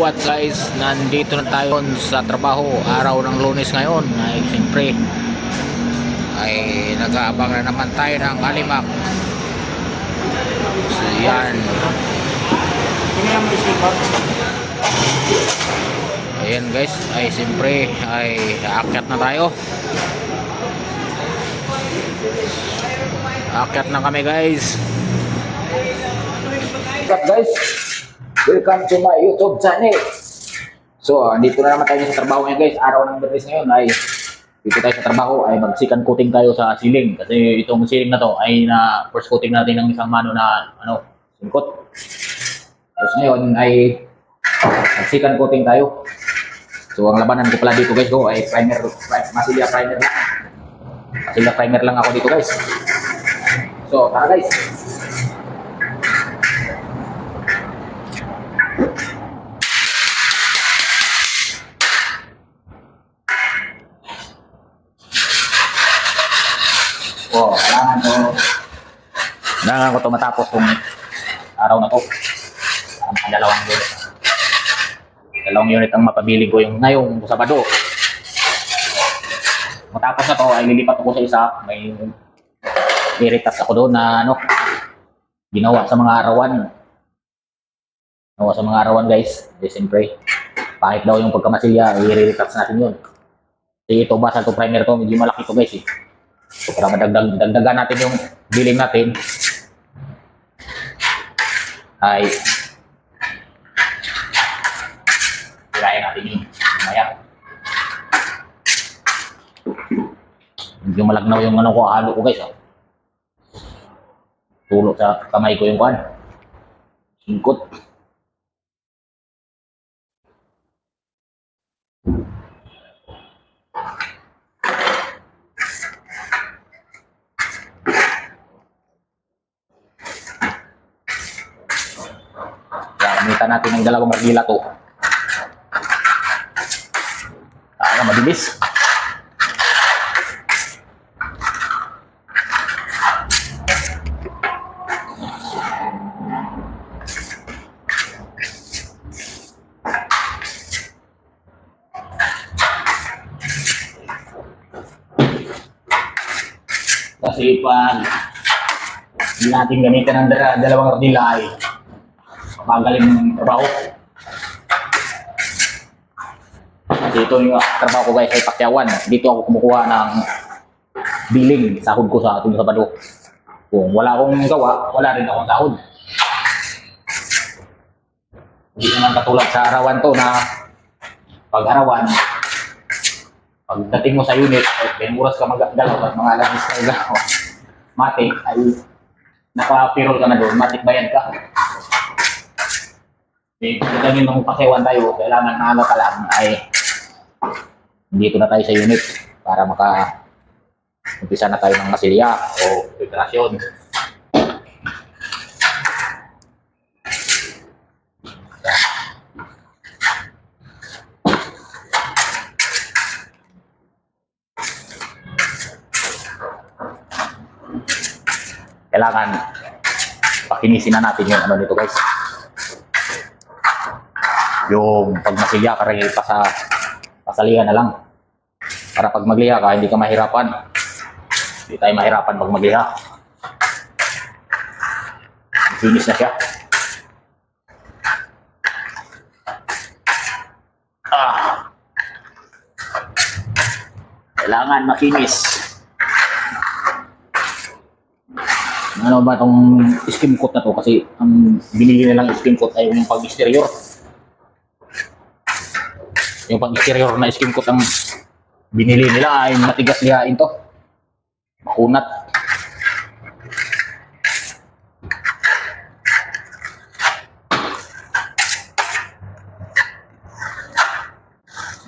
what guys, nandito na tayo sa trabaho. Araw ng Lunes ngayon. Ay siyempre ay nag-aabang na naman tayo ng Alimak. So yan. Ayan guys, ay siyempre ay aakyat na tayo. Aakyat na kami guys. What's up guys? Welcome to my YouTube channel. So, dito na naman tayo sa trabaho ngayon guys. Araw ng Bernes ngayon ay dito tayo sa trabaho ay mag-second coating tayo sa ceiling. Kasi itong ceiling na to ay na first coating natin ng isang mano na singkot. Tapos ngayon ay second coating tayo. So, ang labanan ko pala dito guys ay primer, Masilya primer lang. Masilya primer lang ako dito guys. So, tara guys. Oh, kailangan ko ito matapos kung araw na to. Dalawang unit ang mapabilig ko yung ngayong Sabado. Matapos na to ay lilipat ko sa isa. May iritas ako doon na ginawa sa mga arawan. Guys. Siyempre, kahit daw yung pagkamasilya, i-iritas natin yun. Kasi ito basal to primer to, medyo malaki to guys eh. So, para madagdagan natin yung billing natin ay tirayan natin yun mamaya. Medyo malagnaw yung halo ko guys. Tulog sa kamay ko yung singkot. Gamitan natin ng dalawang margila to. Mabilis. Kasi pag hindi natin gamitan ng dalawang margila ay magaling ng trabaho. Kasi ito yung trabaho ko guys ay pakyawan. Dito ako kumukuha ng billing, sahod ko sa tuwing Sabado. Kung wala akong gawa, wala rin akong sahod. Hindi naman katulad sa arawan to na pag-arawan, pagdating mo sa unit, ay 10 oras ka mag-galaw at mga alas ka galaw. Matik ay naka-payroll ka na doon, matik bayad ka. Pagdating ng pakyawan tayo, kailangan na ka lang ay dito na tayo sa unit para umpisa na tayo ng masilya o preparasyon. Kailangan pakinisin na natin yung nito guys. Yung pagmasilya ka rin pasalihan na lang. Para pag magliha ka, hindi ka mahirapan. Hindi tayo mahirapan pag magliha. Finish na siya. Kailangan makinis. Ano ba itong skim coat na to? Kasi ang binili nilang skim coat ay yung pag-exterior. Yung pag-exterior na skim coat ang binili nila ay matigas lihain to. Makunat.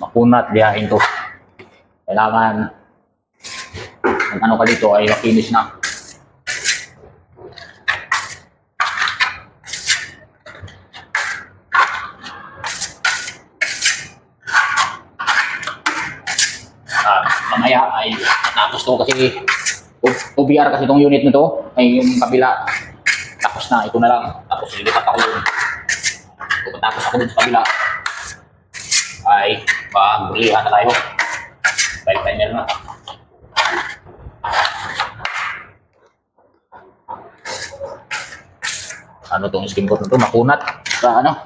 Makunat lihain to. Kailangan ang ka dito ay makinis na. Mamaya ay tapos to kasi OBR kasi itong unit nito ay yung kabila tapos na, ito na lang tapos lilipat ako yun tapos ako dun sa kabila ay pag-ulihan na tayo. Balik timer na. Ano tong skin coat na to? Makunat. Sa ano?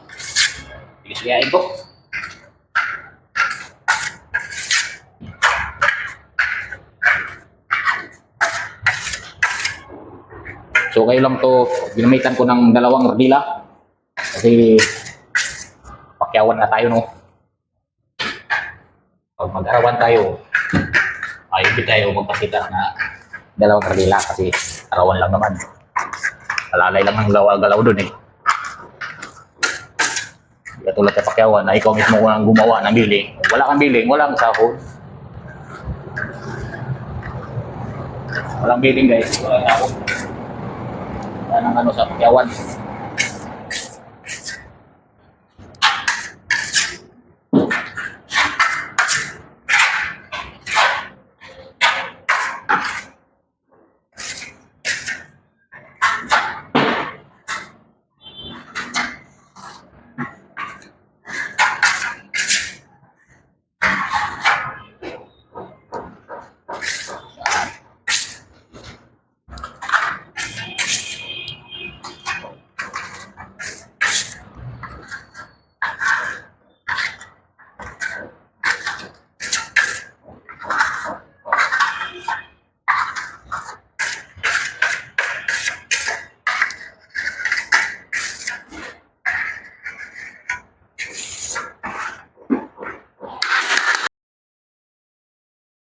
Ilisliyain ko. So kayo lang to, ginamitan ko ng 2 ardila. Kasi pakyawan na tayo, no? Pag mag-arawan tayo, ay hindi tayo magpakita na 2 ardila kasi arawan lang naman. Alalay lang ng galaw dun eh. Katulad sa pakyawan na ikaw mismo ang gumawa ng billing. Kung wala kang billing, walang sahod. Walang billing guys, walang sahod. Yan ang ano sa pakyawan.